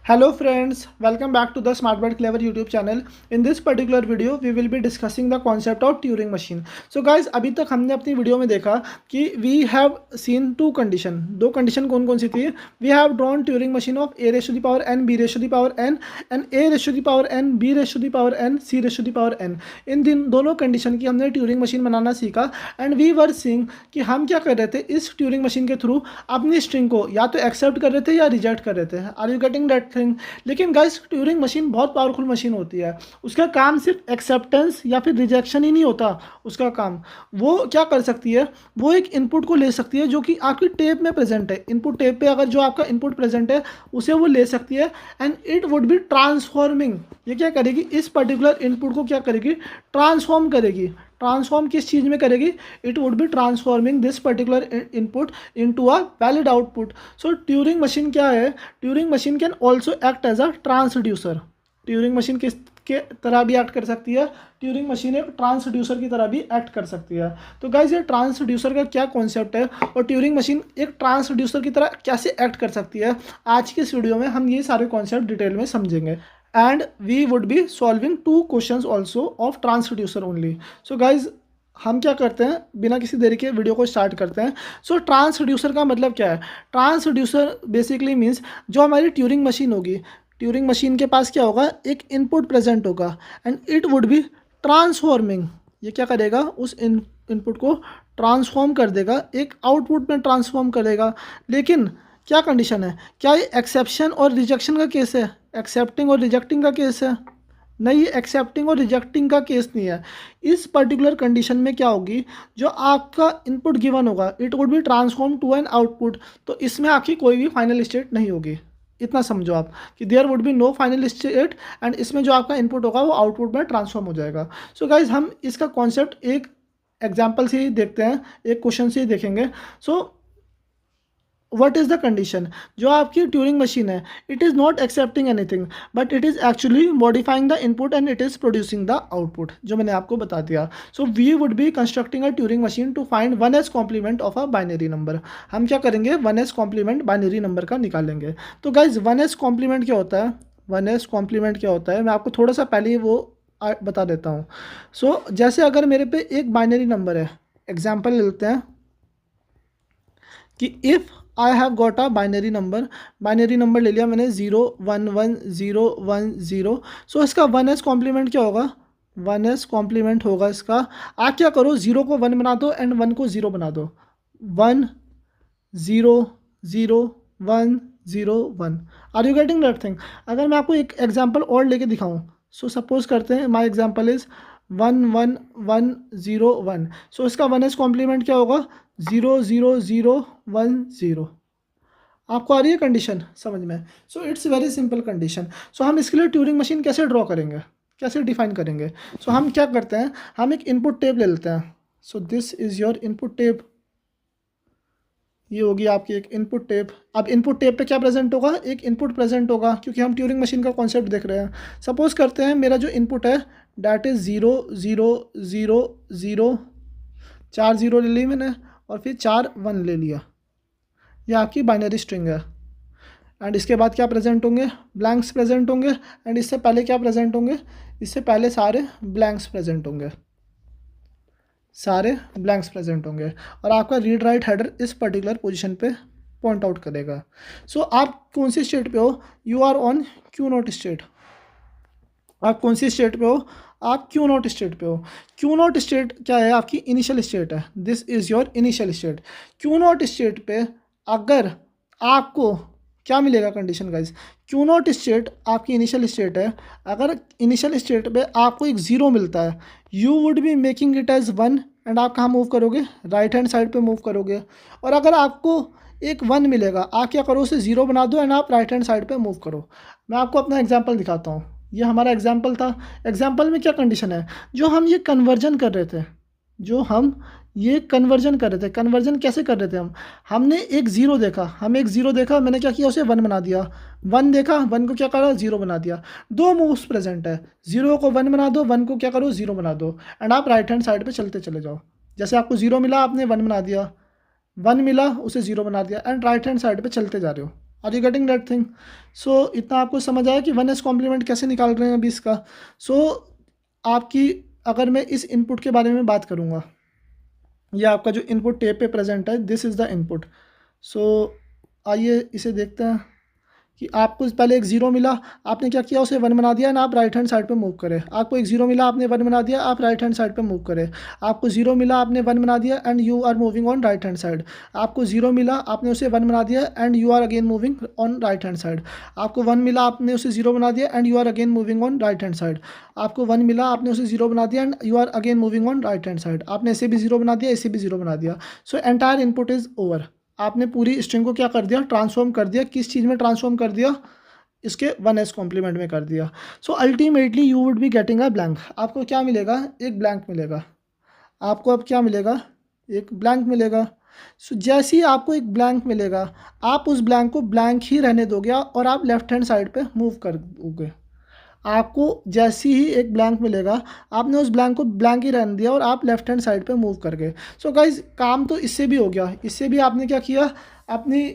Hello friends, welcome back to the Smart But Clever YouTube channel. In this particular video, we will be discussing the concept of Turing machine. So guys, अभी तक हमने अपनी video में देखा कि we have seen two condition. दो condition कौन कौन सी थी? We have drawn Turing machine of a raised to the power n, b raised to the power n, and a raised to the power n, b raised to the power n, c raised to the power n. इन दोनों condition की हमने Turing machine बनाना सीखा and we were seeing कि हम क्या कर रहे थे इस ट्यूरिंग मशीन के थ्रू अपनी स्ट्रिंग को या तो एक्सेप्ट कर रहे थे या रिजेक्ट कर रहे थे. Are you getting that thing? लेकिन गाइस ट्यूरिंग मशीन बहुत पावरफुल मशीन होती है. उसका काम सिर्फ एक्सेप्टेंस या फिर रिजेक्शन ही नहीं होता. उसका काम वो क्या कर सकती है, वो एक इनपुट को ले सकती है जो कि आपकी टेप में प्रेजेंट है. इनपुट टेप पे अगर जो आपका इनपुट प्रेजेंट है उसे वो ले सकती है and it would be transforming. ये क्या करेगी, इस पर्टिकुलर इनपुट को क्या करेगी, ट्रांसफॉर्म करेगी. ट्रांसफॉर्म किस चीज़ में करेगी, it would be transforming this particular input into a valid output. So Turing machine क्या है, Turing machine can also act as a transducer. Turing machine किस के तरह भी एक्ट कर सकती है, ट्यूरिंग मशीन एक ट्रांसड्यूसर की तरह भी एक्ट कर सकती है. तो गाइज ये ट्रांसड्यूसर का क्या कॉन्सेप्ट है और ट्यूरिंग मशीन एक ट्रांसड्यूसर की तरह कैसे एक्ट कर सकती है, आज की इस वीडियो में हम ये सारे कॉन्सेप्ट डिटेल में समझेंगे. And we would be solving two questions also of transducer only. So guys, हम क्या करते हैं, बिना किसी देरी के वीडियो को स्टार्ट करते हैं. सो ट्रांसड्यूसर का मतलब क्या है? ट्रांसड्यूसर बेसिकली मीन्स जो हमारी ट्यूरिंग मशीन होगी, ट्यूरिंग मशीन के पास क्या होगा, एक इनपुट प्रेजेंट होगा and it would be transforming. ये क्या करेगा, उस इनपुट को ट्रांसफॉर्म कर देगा, एक आउटपुट में ट्रांसफॉर्म करेगा. लेकिन क्या कंडीशन है, क्या ये एक्सेप्शन और रिजेक्शन का केस है, एक्सेप्टिंग और रिजेक्टिंग का केस है? नहीं, एक्सेप्टिंग और रिजेक्टिंग का केस नहीं है. इस पर्टिकुलर कंडीशन में क्या होगी, जो आपका इनपुट गिवन होगा it would be transform to an output. तो इसमें आपकी कोई भी फाइनल स्टेट नहीं होगी. इतना समझो आप कि there would be no final state and इसमें जो आपका इनपुट होगा वो आउटपुट में ट्रांसफॉर्म हो जाएगा. सो गाइज हम इसका कॉन्सेप्ट एक एग्जाम्पल से ही देखते हैं, एक क्वेश्चन से ही देखेंगे. So what is the condition, जो आपकी ट्यूरिंग मशीन है it is not accepting anything but it is actually modifying the input and it is producing the output, जो मैंने आपको बता दिया. So we would be constructing a Turing machine to find one's complement of a binary number. हम क्या करेंगे, one's complement binary number का निकालेंगे. तो गाइज वन एस कॉम्प्लीमेंट क्या होता है, वन एस कॉम्प्लीमेंट क्या होता है, मैं आपको थोड़ा सा पहले ही वो बता देता हूँ. सो जैसे अगर मेरे पे एक बाइनरी नंबर है, एग्जाम्पल लेते हैं कि if I have got a binary number ले लिया मैंने 0 1 1 0 1 0. सो इसका वन एस कॉम्प्लीमेंट क्या होगा, वन एस कॉम्प्लीमेंट होगा इसका, आप क्या करो, 0 को 1 बना दो एंड 1 को 0 बना दो. 1 0 0 1 0 1. Are you getting that thing? अगर मैं आपको एक एग्जाम्पल और लेके दिखाऊँ, सो सपोज करते हैं माई एग्जाम्पल इज़ 1 1 1 0 1. सो इसका वन एस कॉम्प्लीमेंट क्या होगा, 0 0 0 1 0. आपको आ रही है कंडीशन समझ में? So it's very simple condition. So हम इसके लिए ट्यूरिंग मशीन कैसे ड्रॉ करेंगे, कैसे डिफाइन करेंगे? सो हम क्या करते हैं, हम एक इनपुट टेप ले लेते हैं. So this is your input tape, ये होगी आपकी एक इनपुट टेप. अब इनपुट टेप पे क्या प्रेजेंट होगा, एक इनपुट प्रेजेंट होगा, क्योंकि हम ट्यूरिंग मशीन का कॉन्सेप्ट देख रहे हैं. सपोज करते हैं मेरा जो इनपुट है डैट इज़ 0 0 0 0, 4 0 ले ली मैंने और फिर 4 1 ले लिया. यह आपकी बाइनरी स्ट्रिंग है एंड इसके बाद क्या प्रेजेंट होंगे, ब्लैंक्स प्रेजेंट होंगे एंड इससे पहले क्या प्रेजेंट होंगे, इससे पहले सारे ब्लैंक्स प्रेजेंट होंगे, सारे ब्लैंक्स प्रेजेंट होंगे और आपका रीड राइट हेडर इस पर्टिकुलर पोजीशन पे पॉइंट आउट करेगा. सो आप कौन सी स्टेट पे हो, you are on Q naught state. आप कौन सी स्टेट पे हो, आप क्यू नॉट स्टेट पे हो. क्यू नॉट स्टेट क्या है, आपकी इनिशियल स्टेट है. This is your initial state. Q naught state पे अगर आपको क्या मिलेगा condition guys, Q naught state आपकी इनिशियल स्टेट है, अगर इनिशियल स्टेट पे आपको एक 0 मिलता है you would be making it as 1 and आप कहाँ मूव करोगे, राइट हैंड साइड पे मूव करोगे. और अगर आपको एक 1 मिलेगा आप क्या करो, उसे 0 बना दो एंड आप राइट हैंड साइड पे मूव करो. मैं आपको अपना एग्जांपल दिखाता हूँ. ये हमारा एग्जांपल था. एग्जांपल में क्या कंडीशन है, जो हम ये कन्वर्जन कर रहे थे, जो हम ये कन्वर्जन कर रहे थे, कन्वर्जन कैसे कर रहे थे हमने एक 0 देखा, हम एक 0 देखा, मैंने क्या किया, उसे 1 बना दिया. 1 देखा, 1 को क्या करा, 0 बना दिया. दो मूव्स प्रेजेंट है, 0 को 1 बना दो, 1 को क्या करो, 0 बना दो एंड आप राइट हैंड साइड पे चलते चले जाओ. जैसे आपको 0 मिला आपने 1 बना दिया, 1 मिला उसे 0 बना दिया एंड राइट हैंड साइड पे चलते जा रहे हो. Are you getting that thing? So इतना आपको समझ आया कि वन एस कॉम्प्लीमेंट कैसे निकाल रहे हैं अभी इसका। सो आपकी अगर मैं इस इनपुट के बारे में बात करूँगा, ये आपका जो इनपुट टेप पे प्रेजेंट है, दिस इज़ द इनपुट। सो आइए इसे देखते हैं कि आपको पहले एक जीरो मिला, आपने क्या किया, उसे वन बना दिया एंड आप राइट हैंड साइड पे मूव करें। आपको एक जीरो मिला, आपने वन बना दिया, आप राइट हैंड साइड पे मूव करें। आपको जीरो मिला, आपने वन बना दिया and you are moving on right hand side. आपको जीरो मिला, आपने उसे वन बना दिया and you are again moving on right hand side. आपको वन मिला, आपने उसे जीरो बना दिया and you are again moving on right hand side. आपको वन मिला, आपने उसे जीरो बना दिया and you are again moving on right hand side. आपने इसे भी जीरो बना दिया, इसे भी जीरो बना दिया। So entire input is over. आपने पूरी स्ट्रिंग को क्या कर दिया, ट्रांसफॉर्म कर दिया। किस चीज़ में ट्रांसफॉर्म कर दिया? इसके वन एस कॉम्प्लीमेंट में कर दिया। So ultimately you would be getting a blank. आपको क्या मिलेगा? एक ब्लैंक मिलेगा। आपको अब क्या मिलेगा? एक ब्लैंक मिलेगा। सो जैसे ही आपको एक ब्लैंक मिलेगा, आप उस ब्लैंक को ब्लैंक ही रहने दोगे और आप लेफ्ट हैंड साइड पे मूव कर दोगे। आपको जैसे ही एक ब्लैंक मिलेगा, आपने उस ब्लैंक को ब्लैंक ही रहने दिया और आप लेफ्ट हैंड साइड पे मूव कर गए। सो गाइज काम तो इससे भी हो गया। इससे भी आपने क्या किया, अपनी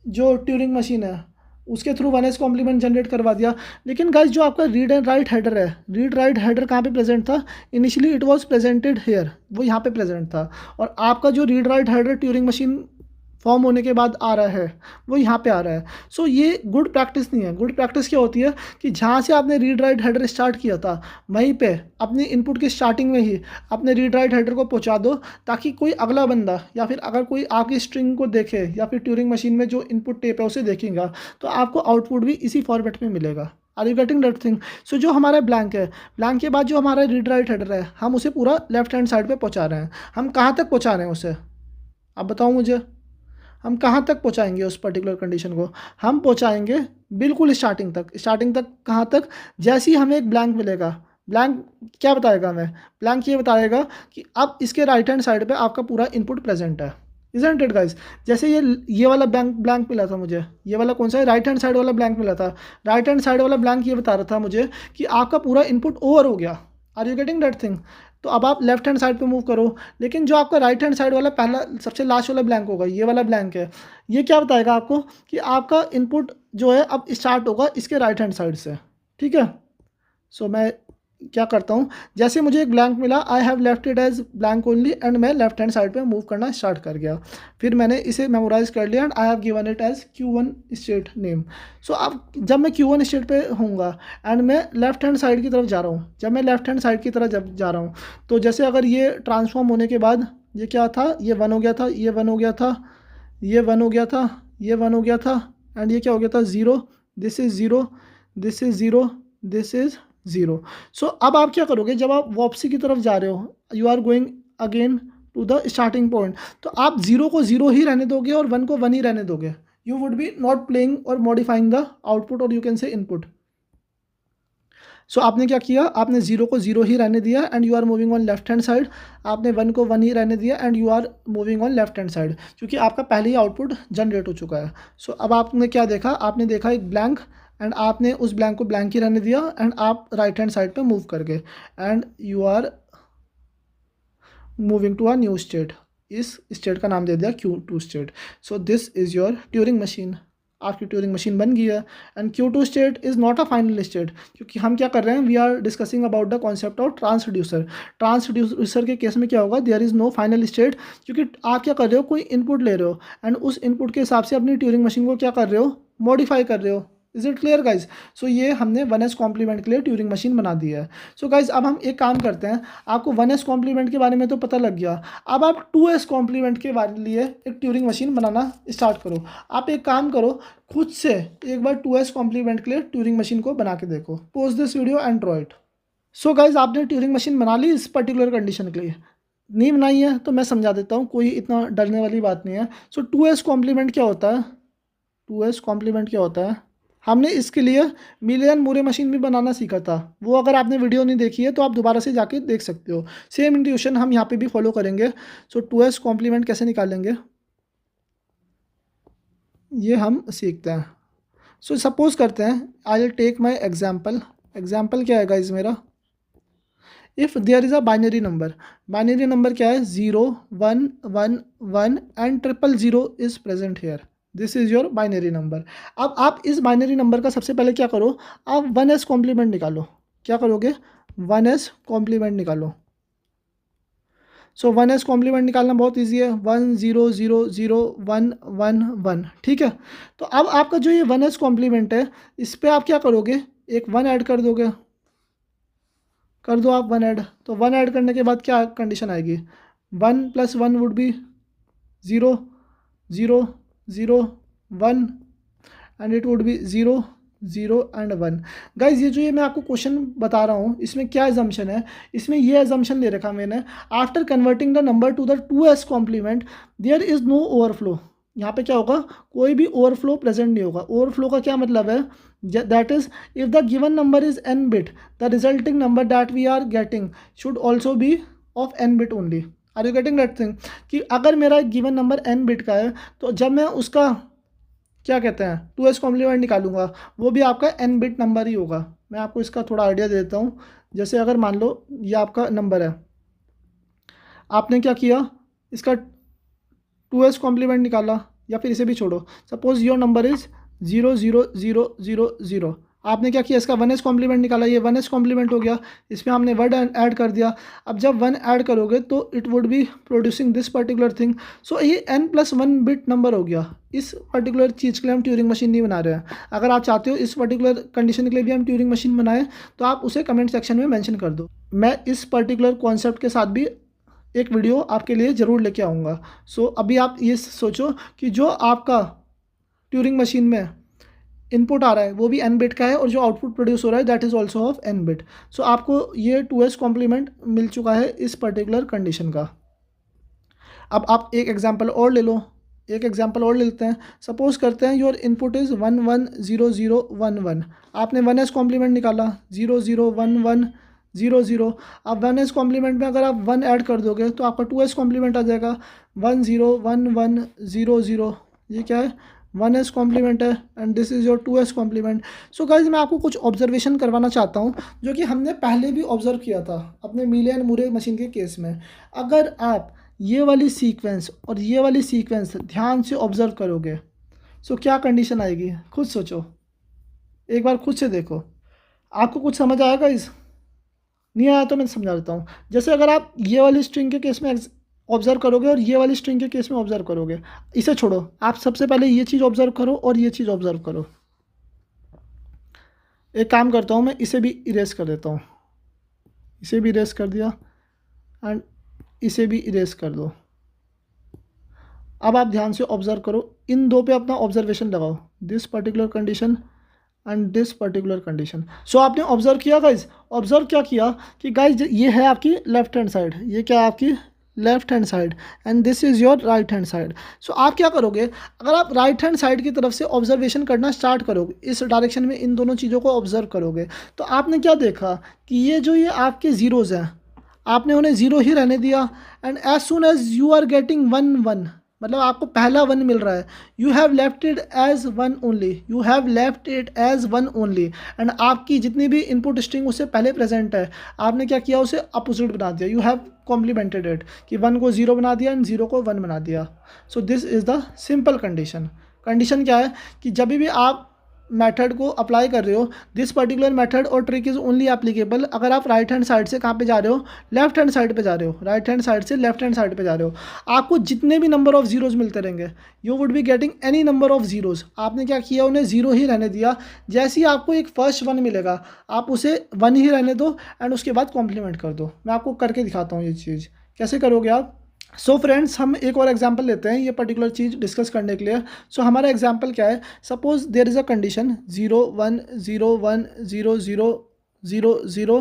जो ट्यूरिंग मशीन है उसके through one's complement generate करवा दिया। लेकिन गाइज जो आपका रीड एंड राइट हेडर है, रीड राइट हेडर कहाँ पे प्रेजेंट था? Initially it was presented here, वो यहाँ पे प्रेजेंट था। और आपका जो read write header Turing machine form होने के बाद आ रहा है, वो यहाँ पे आ रहा है। सो ये गुड प्रैक्टिस नहीं है। गुड प्रैक्टिस क्या होती है कि जहाँ से आपने रीड राइट हेडर स्टार्ट किया था, वहीं पे अपनी इनपुट की स्टार्टिंग में ही अपने रीड राइट हेडर को पहुँचा दो, ताकि कोई अगला बंदा या फिर अगर कोई आपकी स्ट्रिंग को देखे या फिर ट्यूरिंग मशीन में जो इनपुट टेप है उसे देखेगा, तो आपको आउटपुट भी इसी फॉर्मेट में मिलेगा। Are you getting that thing? So जो हमारा ब्लैंक है, ब्लैंक के बाद जो हमारा रीड राइट हेडर है, हम उसे पूरा लेफ्ट हैंड साइड पे पहुंचा रहे हैं। हम कहाँ तक पहुंचा रहे हैं उसे? आप बताओ मुझे, हम कहाँ तक पहुँचाएंगे उस पर्टिकुलर कंडीशन को? हम पहुँचाएंगे बिल्कुल स्टार्टिंग तक। स्टार्टिंग तक कहाँ तक? जैसे ही हमें एक ब्लैंक मिलेगा, ब्लैंक क्या बताएगा हमें? ब्लैंक ये बताएगा कि अब इसके राइट हैंड साइड पे आपका पूरा इनपुट प्रेजेंट है। Isn't it guys? जैसे ये वाला ब्लैंक ब्लैंक मिला था मुझे, ये वाला कौन सा है? राइट हैंड साइड वाला ब्लैंक मिला था। राइट हैंड साइड वाला ब्लैंक ये बता रहा था मुझे कि आपका पूरा इनपुट ओवर हो गया। Are you getting that thing? तो अब आप लेफ्ट हैंड साइड पे मूव करो। लेकिन जो आपका राइट हैंड साइड वाला पहला सबसे लास्ट वाला ब्लैंक होगा, ये वाला ब्लैंक है, ये क्या बताएगा आपको कि आपका इनपुट जो है अब स्टार्ट होगा इसके राइट हैंड साइड से। ठीक है? सो मैं क्या करता हूँ, जैसे मुझे एक ब्लैंक मिला, I have left it as blank only and मैं लेफ्ट हैंड साइड पे मूव करना स्टार्ट कर गया। फिर मैंने इसे मेमोराइज कर लिया and I have given it as Q1 state name. So अब जब मैं Q1 स्टेट पे होऊंगा एंड मैं लेफ्ट हैंड साइड की तरफ जा रहा हूँ, जब मैं लेफ्ट हैंड साइड की तरफ जब जा रहा हूँ, तो जैसे अगर ये ट्रांसफॉर्म होने के बाद ये क्या था, ये वन हो गया था, ये वन हो गया था, ये वन हो गया था, ये वन हो गया था एंड ये क्या हो गया था? Zero. This is zero, this is zero, this is zero. So अब आप क्या करोगे, जब आप वापसी की तरफ जा रहे हो, you are going again to the starting point, तो आप ज़ीरो को ज़ीरो ही रहने दोगे और वन को वन ही रहने दोगे। You would B not playing और मॉडिफाइंग द आउटपुट और यू कैन से इनपुट। सो आपने क्या किया, आपने ज़ीरो को ज़ीरो ही रहने दिया and you are moving on left hand side. आपने वन को वन ही रहने दिया and you are moving on left hand side, क्योंकि आपका पहले ही आउटपुट जनरेट हो चुका है। सो अब आपने क्या देखा, आपने देखा एक ब्लैंक एंड आपने उस ब्लैंक को ब्लैंक ही रहने दिया एंड आप राइट हैंड साइड पे मूव कर गए and you are moving to a new state. इस स्टेट का नाम दे दिया Q2 state. So this is your Turing machine. आपकी ट्यूरिंग मशीन बन गई है and Q2 state is not a final state, क्योंकि हम क्या कर रहे हैं, we are discussing about the concept of transducer. Transducer के केस में क्या होगा, there is no final state, क्योंकि आप क्या कर रहे हो, कोई इनपुट ले रहे हो एंड उस इनपुट के हिसाब से अपनी ट्यूरिंग मशीन को क्या कर रहे हो, मॉडिफाई कर रहे हो। Is it clear guys? So ये हमने वन एस कॉम्प्लीमेंट के लिए ट्यूरिंग मशीन बना दी है। सो गाइज अब हम एक काम करते हैं, आपको वन एस कॉम्प्लीमेंट के बारे में तो पता लग गया, अब आप टू एस कॉम्प्लीमेंट के लिए एक ट्यूरिंग मशीन बनाना स्टार्ट करो। आप एक काम करो, खुद से एक बार टू एस कॉम्प्लीमेंट के लिए ट्यूरिंग मशीन को बना के देखो। Post this video and draw it. So guys आपने ट्यूरिंग मशीन बना ली इस पर्टिकुलर कंडीशन के लिए। नहीं बनाई है तो मैं समझा देता हूँ, कोई इतना डरने वाली बात नहीं है। सो टू एस कॉम्प्लीमेंट क्या होता है? टू एस कॉम्प्लीमेंट क्या होता है? हमने इसके लिए मिलियन मूरे मशीन भी बनाना सीखा था। वो अगर आपने वीडियो नहीं देखी है तो आप दोबारा से जाके देख सकते हो। सेम इंट्यूशन हम यहाँ पे भी फॉलो करेंगे। सो टू एस कॉम्प्लीमेंट कैसे निकालेंगे ये हम सीखते हैं। सो सपोज करते हैं, I will take my example. Example क्या है गाइज मेरा, if there is a binary number. Binary number क्या है, 0 1 1 1 and 000 is present here. This is your binary number. अब आप इस बाइनरी नंबर का सबसे पहले क्या करो, आप 1s कॉम्प्लीमेंट निकालो। क्या करोगे, 1s कॉम्प्लीमेंट निकालो। सो 1s कॉम्प्लीमेंट निकालना बहुत ईजी है, 1 0 0 0 1 1 1, ठीक है। तो अब आपका जो ये 1s कॉम्प्लीमेंट है, इस पर आप क्या करोगे, एक 1 ऐड कर दोगे, कर दो आप 1 ऐड। तो 1 ऐड करने के बाद क्या कंडीशन आएगी, 1 + 1 would be 0 0 0 1 and it would B 0 0 and 1। Guys ये जो ये मैं आपको क्वेश्चन बता रहा हूँ, इसमें क्या एजम्पशन है, इसमें ये एजम्पशन ले रखा मैंने, after converting the number to the 2s complement there is no overflow. यहाँ पे क्या होगा, कोई भी ओवरफ्लो प्रेजेंट नहीं होगा। ओवरफ्लो का क्या मतलब है, that is if the given number is n bit, the resulting number that we are getting should also be of n bit only. Are you getting that thing, कि अगर मेरा given number n bit का है, तो जब मैं उसका क्या कहते हैं 2s कॉम्प्लीमेंट निकालूंगा, वो भी आपका n बिट नंबर ही होगा। मैं आपको इसका थोड़ा आइडिया देता हूँ। जैसे अगर मान लो ये आपका नंबर है, आपने क्या किया, इसका 2s कॉम्प्लीमेंट निकाला, या फिर इसे भी छोड़ो, सपोज योर नंबर इज़ 0 0 0 0 0, आपने क्या किया, इसका 1s कॉम्प्लीमेंट निकाला, ये 1s कॉम्प्लीमेंट हो गया, इसमें आपने वर्ड ऐड कर दिया। अब जब 1 ऐड करोगे तो it would be producing this particular thing. So ये n+1 बिट नंबर हो गया। इस पर्टिकुलर चीज़ के लिए हम ट्यूरिंग मशीन नहीं बना रहे हैं। अगर आप चाहते हो इस पर्टिकुलर कंडीशन के लिए भी हम ट्यूरिंग मशीन बनाएं, तो आप उसे कमेंट सेक्शन में मेंशन कर दो। मैं इस पर्टिकुलर कॉन्सेप्ट के साथ भी एक वीडियो आपके लिए ज़रूर लेके आऊँगा। सो अभी आप ये सोचो कि जो आपका ट्यूरिंग मशीन में इनपुट आ रहा है वो भी n बिट का है, और जो आउटपुट प्रोड्यूस हो रहा है that is also of n bit. So आपको ये 2s कॉम्प्लीमेंट मिल चुका है इस पर्टिकुलर कंडीशन का। अब आप एक एग्जांपल और ले लो, एक एग्जांपल और ले लेते हैं। सपोज करते हैं योर इनपुट इज़ 1 1 0 0 1 1, आपने 1s कॉम्प्लीमेंट निकाला, 0 0 1 1 0 0। अब 1s कॉम्प्लीमेंट में अगर आप 1 ऐड कर दोगे तो आपका 2s कॉम्प्लीमेंट आ जाएगा, 1 0 1 1 0 0। ये क्या है, 1s कॉम्प्लीमेंट है, and this is your 2s complement. So guys मैं आपको कुछ ऑब्जर्वेशन करवाना चाहता हूँ, जो कि हमने पहले भी ऑब्जर्व किया था अपने मीले एंड मूरे मशीन के केस में। अगर आप ये वाली सीक्वेंस और ये वाली सीक्वेंस ध्यान से ऑब्जर्व करोगे, सो क्या कंडीशन आएगी, खुद सोचो, एक बार खुद से देखो, आपको कुछ समझ आएगा। इस नहीं आया तो मैं समझा देता हूँ। जैसे अगर आप ये वाली स्ट्रिंग के केस में ऑब्जर्व करोगे और ये वाली स्ट्रिंग के केस में ऑब्जर्व करोगे, इसे छोड़ो, आप सबसे पहले ये चीज़ ऑब्जर्व करो और ये चीज़ ऑब्जर्व करो। एक काम करता हूँ, मैं इसे भी इरेज कर देता हूँ, इसे भी इरेज कर दिया एंड इसे भी इरेज कर दो। अब आप ध्यान से ऑब्जर्व करो, इन दो पे अपना ऑब्जर्वेशन लगाओ, this particular condition and this particular condition. So आपने ऑब्जर्व किया गाइज, ऑब्जर्व क्या किया कि गाइज ये है आपकी लेफ्ट हैंड साइड, ये क्या है आपकी left hand side, and this is your right hand side. So आप क्या करोगे, अगर आप राइट हैंड साइड की तरफ से ऑब्जर्वेशन करना स्टार्ट करोगे, इस डायरेक्शन में इन दोनों चीज़ों को ऑब्जर्व करोगे, तो आपने क्या देखा कि ये जो ये आपके ज़ीरोज़ हैं, आपने उन्हें ज़ीरो ही रहने दिया, and as soon as you are getting 1 1, मतलब आपको पहला 1 मिल रहा है, you have left it as 1 only, you have left it as 1 only, and आपकी जितनी भी इनपुट स्ट्रिंग उससे पहले प्रेजेंट है, आपने क्या किया, उसे अपोजिट बना दिया, यू हैव कॉम्प्लीमेंटेड इट, कि 1 को 0 बना दिया एंड 0 को 1 बना दिया। सो this is the simple condition. Condition क्या है कि जब भी आप मेथड को अप्लाई कर रहे हो, दिस पर्टिकुलर मेथड और ट्रिक इज़ ओनली एप्लीकेबल अगर आप राइट हैंड साइड से कहाँ पे जा रहे हो, लेफ्ट हैंड साइड पे जा रहे हो, राइट हैंड साइड से लेफ्ट हैंड साइड पे जा रहे हो। आपको जितने भी नंबर ऑफ जीरोज़ मिलते रहेंगे, you would be getting any number of zeros. आपने क्या किया, उन्हें 0 ही रहने दिया। जैसे ही आपको एक फर्स्ट 1 मिलेगा, आप उसे 1 ही रहने दो एंड उसके बाद कॉम्प्लीमेंट कर दो। मैं आपको करके दिखाता हूँ ये चीज़ कैसे करोगे आप। सो फ्रेंड्स, हम एक और एग्जांपल लेते हैं ये पर्टिकुलर चीज़ डिस्कस करने के लिए। सो हमारा एग्जांपल क्या है, suppose there is a condition 0 1 0 1 0 0 0 0,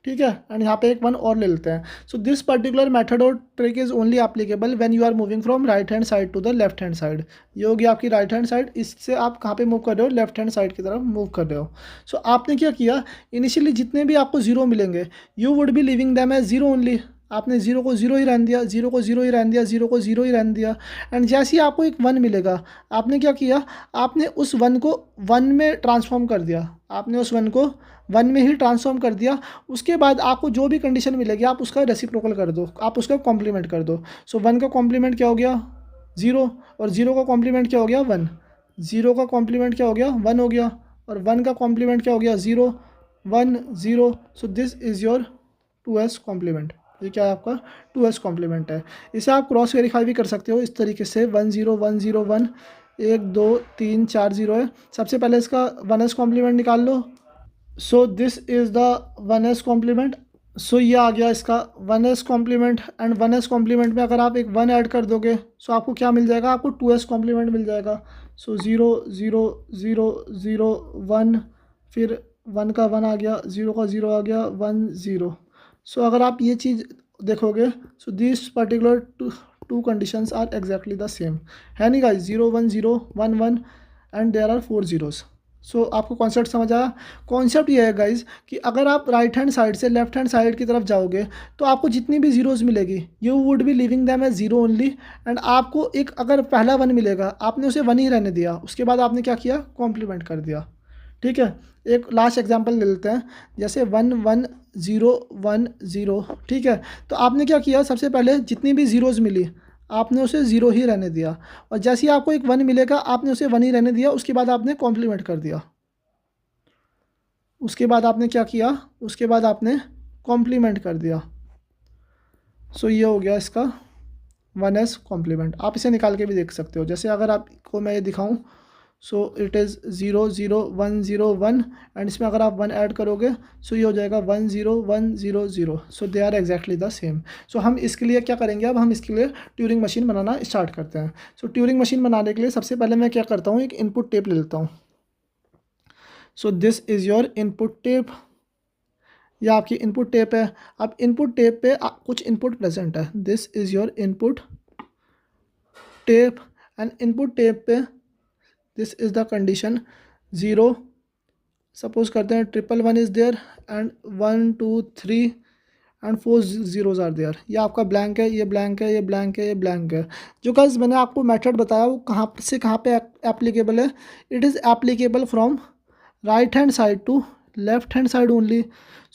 ठीक है, एंड यहाँ पे एक 1 और ले लेते हैं। सो दिस पर्टिकुलर मेथड और trick is only applicable when you are moving from right hand side to the left hand side. ये होगी आपकी राइट हैंड साइड, इससे आप कहाँ पे मूव कर रहे हो, लेफ्ट हैंड साइड की तरफ मूव कर रहे हो। सो आपने क्या किया, इनिशियली जितने भी आपको 0 मिलेंगे, you would be leaving them as 0 only. आपने 0 को 0 ही रहने दिया, 0 को 0 ही रहने दिया, 0 को 0 ही रहने दिया, एंड जैसे ही आपको एक 1 मिलेगा, आपने क्या किया, आपने उस 1 को 1 में ट्रांसफॉर्म कर दिया, आपने उस 1 को 1 में ही ट्रांसफॉर्म कर दिया। उसके बाद आपको जो भी कंडीशन मिलेगी आप उसका रेसिप्रोकल कर दो, आप उसका कॉम्प्लीमेंट कर दो। सो 1 का कॉम्प्लीमेंट क्या हो गया, ज़ीरो, और ज़ीरो का कॉम्प्लीमेंट क्या हो गया 1, ज़ीरो का कॉम्प्लीमेंट क्या हो गया 1 हो गया, और 1 का कॉम्प्लीमेंट क्या हो गया 0, 1 0। So this is your 2s complement. ये क्या है आपका 2s कॉम्प्लीमेंट है। इसे आप क्रॉस वेरीफाई भी कर सकते हो इस तरीके से 1 0 1 0 1, 1 2 3 4 0 है। सबसे पहले इसका 1s कॉम्प्लीमेंट निकाल लो। So this is the 1s complement. So ये आ गया इसका 1s complement, and 1s complement में अगर आप एक 1 ऐड कर दोगे सो आपको क्या मिल जाएगा, आपको 2s कॉम्प्लीमेंट मिल जाएगा। सो 0 0 0 0 1, फिर 1 का 1 आ गया, 0 का 0 आ गया, 1 0। सो अगर आप ये चीज़ देखोगे so this particular two conditions are exactly the same, है नहीं guys, 0 1 0 1 1 and there are 4 zeros। सो आपको कॉन्सेप्ट समझ आया। कॉन्सेप्ट ये है गाइज कि अगर आप राइट हैंड साइड से लेफ्ट हैंड साइड की तरफ जाओगे तो आपको जितनी भी जीरोज़ मिलेगी you would be leaving them as zero only, and आपको एक अगर पहला 1 मिलेगा आपने उसे 1 ही रहने दिया, उसके बाद आपने क्या किया कॉम्प्लीमेंट कर दिया। ठीक है, एक लास्ट एग्जांपल ले लेते हैं, जैसे 1 1 0 1 0। ठीक है, तो आपने क्या किया, सबसे पहले जितनी भी ज़ीरोज़ मिली आपने उसे ज़ीरो ही रहने दिया, और जैसे ही आपको एक 1 मिलेगा आपने उसे 1 ही रहने दिया, उसके बाद आपने कॉम्प्लीमेंट कर दिया। उसके बाद आपने क्या किया, उसके बाद आपने कॉम्प्लीमेंट कर दिया। सो ये हो गया इसका 1s कॉम्प्लीमेंट। आप इसे निकाल के भी देख सकते हो, जैसे अगर आपको मैं ये दिखाऊं सो इट इज़ 0 0 1 0 1, एंड इसमें अगर आप 1 ऐड करोगे सो ये हो जाएगा 1 0 1 0 0। So they are exactly the same. So हम इसके लिए क्या करेंगे, अब हम इसके लिए ट्यूरिंग मशीन बनाना स्टार्ट करते हैं। सो ट्यूरिंग मशीन बनाने के लिए सबसे पहले मैं क्या करता हूँ, एक इनपुट टेप ले लेता हूँ। सो this is your input tape, यह आपकी इनपुट टेप है। अब इनपुट टेप पे कुछ इनपुट प्रेजेंट है, this is your input tape, and input tape पे this is the condition 0, suppose करते हैं 1 1 1 इज़ देयर, एंड 1 2 3 एंड 4 zeros आर देयर। ये आपका ब्लैंक है, ये ब्लैंक है, ये ब्लैंक है, ये ब्लैंक है। जो गाइस मैंने आपको मेथड बताया वो कहाँ से कहाँ पे एप्लीकेबल है, it is applicable from right hand side to left hand side only.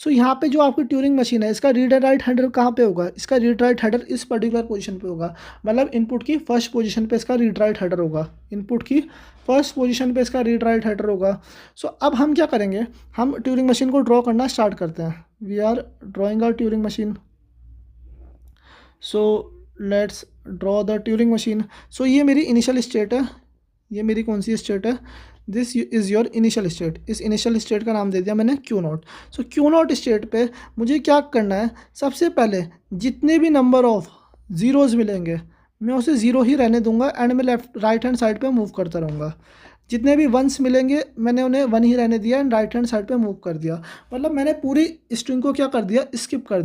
So यहाँ पे जो आपकी ट्यूरिंग मशीन है इसका रीड राइट हेडर कहाँ पे होगा, इसका रीड राइट हेडर इस पर्टिकुलर पोजीशन पे होगा, मतलब इनपुट की फर्स्ट पोजीशन पे इसका रीड राइट हेडर होगा, इनपुट की फर्स्ट पोजीशन पे इसका रीड राइट हेडर होगा। सो अब हम क्या करेंगे, हम ट्यूरिंग मशीन को ड्रॉ करना स्टार्ट करते हैं। We are drawing our Turing machine. So let's draw the Turing machine. So ये मेरी इनिशियल स्टेट है, ये मेरी कौन सी स्टेट है, this is your initial state. इस इनिशियल स्टेट का नाम दे दिया मैंने Q naught. So Q naught state पे मुझे क्या करना है, सबसे पहले जितने भी नंबर ऑफ ज़ीरोज़ मिलेंगे मैं उसे ज़ीरो ही रहने दूंगा, एंड मैं लेफ्ट राइट हैंड साइड पे मूव करता रहूँगा। जितने भी वंस मिलेंगे मैंने उन्हें 1 ही रहने दिया एंड राइट हैंड साइड पे मूव कर दिया, मतलब मैंने पूरी स्ट्रिंग को क्या कर दिया, स्किप कर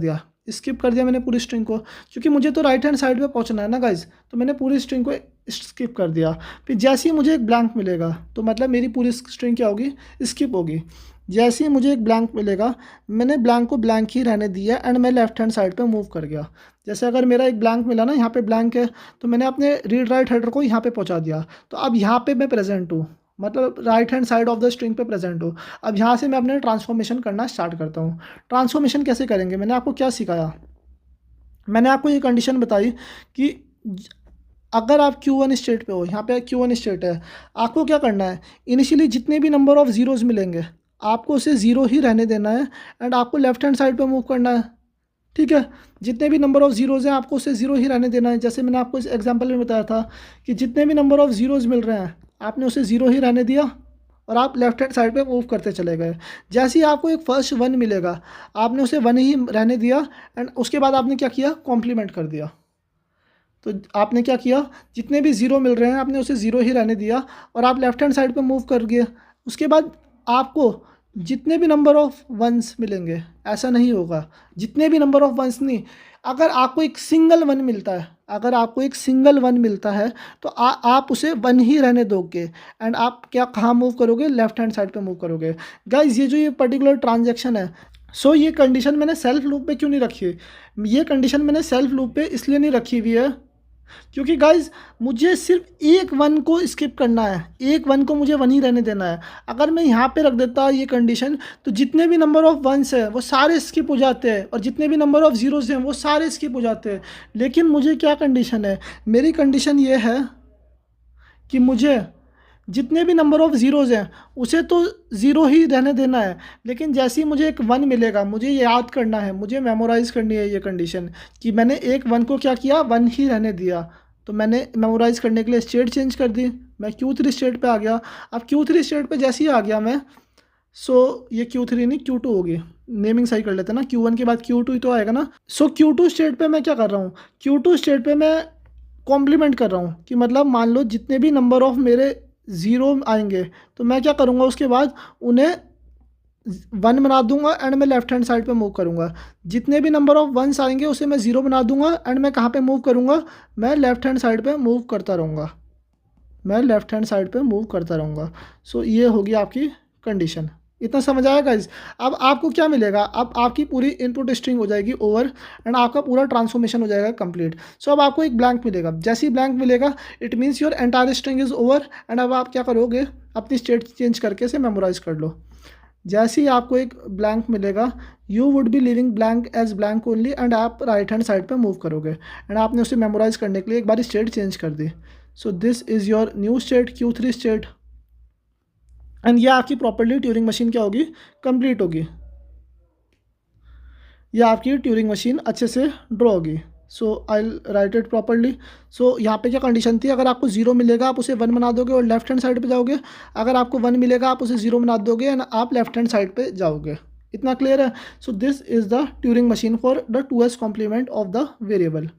दिया मैंने पूरी स्ट्रिंग को, क्योंकि मुझे तो राइट हैंड साइड पे पहुंचना है ना गाइज, तो मैंने पूरी स्ट्रिंग को स्किप कर दिया। फिर जैसे ही मुझे एक ब्लैंक मिलेगा तो मतलब मेरी पूरी स्ट्रिंग क्या होगी, स्किप होगी। जैसे ही मुझे एक ब्लैंक मिलेगा मैंने ब्लैंक को ब्लैंक ही रहने दिया एंड मैं लेफ्ट हैंड साइड पे मूव कर गया। जैसे अगर मेरा एक ब्लैंक मिला ना, यहाँ पे ब्लैंक है, तो मैंने अपने रीड राइट हेडर को यहाँ पे पहुँचा दिया, तो अब यहाँ पे मैं प्रेजेंट हूँ, मतलब right hand side of the string पे प्रेजेंट हो। अब यहाँ से मैं अपने ट्रांसफॉर्मेशन करना स्टार्ट करता हूँ। ट्रांसफॉर्मेशन कैसे करेंगे, मैंने आपको क्या सिखाया, मैंने आपको ये कंडीशन बताई कि अगर आप Q1 स्टेट पे हो, यहाँ पे Q1 स्टेट है, आपको क्या करना है, इनिशियली जितने भी नंबर ऑफ ज़ीरोज़ मिलेंगे आपको उसे ज़ीरो ही रहने देना है, एंड आपको लेफ्ट हैंड साइड पे मूव करना है। ठीक है, जितने भी नंबर ऑफ ज़ीरोज़ हैं आपको उसे ज़ीरो ही रहने देना है। जैसे मैंने आपको इस एग्जांपल में बताया था कि जितने भी नंबर ऑफ ज़ीरोज़ मिल रहे हैं आपने उसे ज़ीरो ही रहने दिया और आप लेफ्ट हैंड साइड पे मूव करते चले गए। जैसे ही आपको एक फर्स्ट 1 मिलेगा आपने उसे 1 ही रहने दिया, एंड उसके बाद आपने क्या किया, कॉम्प्लीमेंट कर दिया। तो आपने क्या किया, जितने भी ज़ीरो मिल रहे हैं आपने उसे ज़ीरो ही रहने दिया और आप लेफ्ट हैंड साइड पे मूव कर गए। उसके बाद आपको जितने भी नंबर ऑफ वंस मिलेंगे, ऐसा नहीं होगा जितने भी नंबर ऑफ वंस नहीं, अगर आपको एक सिंगल 1 मिलता है, अगर आपको एक सिंगल 1 मिलता है तो आप उसे 1 ही रहने दोगे, एंड आप क्या कहाँ मूव करोगे, लेफ्ट हैंड साइड पे मूव करोगे। गाइज ये जो ये पर्टिकुलर ट्रांजैक्शन है, सो ये कंडीशन मैंने सेल्फ लूप पे क्यों नहीं रखी है, ये कंडीशन मैंने सेल्फ लूप पे इसलिए नहीं रखी हुई है क्योंकि गाइज मुझे सिर्फ एक वन को स्किप करना है, एक वन को मुझे वन ही रहने देना है। अगर मैं यहाँ पे रख देता ये कंडीशन, तो जितने भी नंबर ऑफ वंस हैं वो सारे स्किप हो जाते हैं, और जितने भी नंबर ऑफ जीरोज़ हैं वो सारे स्किप हो जाते हैं। लेकिन मुझे क्या कंडीशन है, मेरी कंडीशन ये है कि मुझे जितने भी नंबर ऑफ़ ज़ीरोज़ हैं उसे तो ज़ीरो ही रहने देना है, लेकिन जैसे ही मुझे एक वन मिलेगा, मुझे याद करना है, मुझे मेमोराइज़ करनी है ये कंडीशन कि मैंने एक वन को क्या किया, वन ही रहने दिया। तो मैंने मेमोराइज़ करने के लिए स्टेट चेंज कर दी, मैं Q3 स्टेट पे आ गया। अब Q3 स्टेट पे जैसे ही आ गया मैं, सो ये Q3 नहीं Q2 होगी, नेमिंग सही कर लेते हैं ना, Q1 के बाद Q2 ही तो आएगा ना। सो Q2 स्टेट पे मैं क्या कर रहा हूँ, Q2 स्टेट पे मैं कॉम्प्लीमेंट कर रहा हूँ कि मतलब मान लो जितने भी नंबर ऑफ़ मेरे ज़ीरो आएंगे तो मैं क्या करूँगा, उसके बाद उन्हें वन बना दूंगा एंड मैं लेफ्ट हैंड साइड पे मूव करूँगा। जितने भी नंबर ऑफ़ वंस आएंगे उसे मैं ज़ीरो बना दूंगा एंड मैं कहाँ पे मूव करूँगा, मैं लेफ्ट हैंड साइड पे मूव करता रहूँगा, मैं लेफ्ट हैंड साइड पे मूव करता रहूँगा। सो ये होगी आपकी कंडीशन। इतना समझ आया गाइज। अब आपको क्या मिलेगा, अब आपकी पूरी इनपुट स्ट्रिंग हो जाएगी ओवर एंड आपका पूरा ट्रांसफॉर्मेशन हो जाएगा कंप्लीट। सो अब आपको एक ब्लैंक मिलेगा, जैसे ही ब्लैंक मिलेगा it means your entire string is over and अब आप क्या करोगे, अपनी स्टेट चेंज करके इसे मेमोराइज कर लो। जैसे ही आपको एक ब्लैंक मिलेगा, you would be leaving blank as blank only and आप राइट हैंड साइड पे मूव करोगे एंड आपने उसे मेमोराइज करने के लिए एक बार स्टेट चेंज कर दी। So this is your new state Q3 state and ये आपकी प्रॉपर्ली ट्यूरिंग मशीन क्या होगी, कंप्लीट होगी। ये आपकी ट्यूरिंग मशीन अच्छे से ड्रॉ होगी। सो आई राइट इट प्रॉपरली। सो यहाँ पे क्या कंडीशन थी, अगर आपको जीरो मिलेगा आप उसे वन बना दोगे और लेफ्ट हैंड साइड पे जाओगे, अगर आपको वन मिलेगा आप उसे जीरो बना दोगे एंड आप लेफ्ट हैंड साइड पे जाओगे। इतना क्लियर है। So this is the Turing machine for the 2s complement of the variable,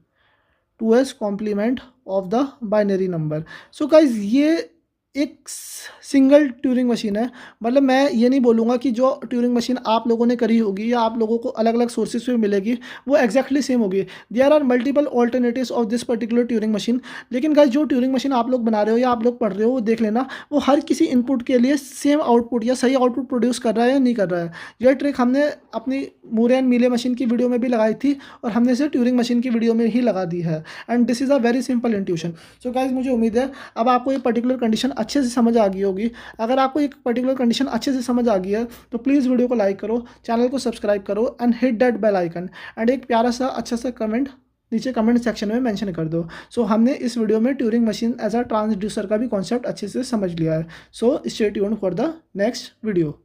2s complement of the binary number. So guys ये एक सिंगल ट्यूरिंग मशीन है, मतलब मैं ये नहीं बोलूँगा कि जो ट्यूरिंग मशीन आप लोगों ने करी होगी या आप लोगों को अलग अलग सोर्सेज पे मिलेगी वो एग्जैक्टली सेम होगी। There are multiple alternatives of this particular Turing machine. लेकिन गाइस जो ट्यूरिंग मशीन आप लोग बना रहे हो या आप लोग पढ़ रहे हो वो देख लेना, वो हर किसी इनपुट के लिए सेम आउटपुट या सही आउटपुट प्रोड्यूस कर रहा है या नहीं कर रहा है। यह ट्रिक हमने अपनी मूरे एंड मीले मशीन की वीडियो में भी लगाई थी और हमने इसे ट्यूरिंग मशीन की वीडियो में ही लगा दी है and this is a very simple intuition. So guys मुझे उम्मीद है अब आपको ये पर्टिकुलर कंडीशन अच्छे से समझ आ गई होगी। अगर आपको एक पर्टिकुलर कंडीशन अच्छे से समझ आ गई है तो प्लीज़ वीडियो को लाइक करो, चैनल को सब्सक्राइब करो and hit that bell icon and एक प्यारा सा अच्छा सा कमेंट नीचे कमेंट सेक्शन में मेंशन कर दो। सो हमने इस वीडियो में Turing machine as a transducer का भी कॉन्सेप्ट अच्छे से समझ लिया है। So stay tuned for the next video.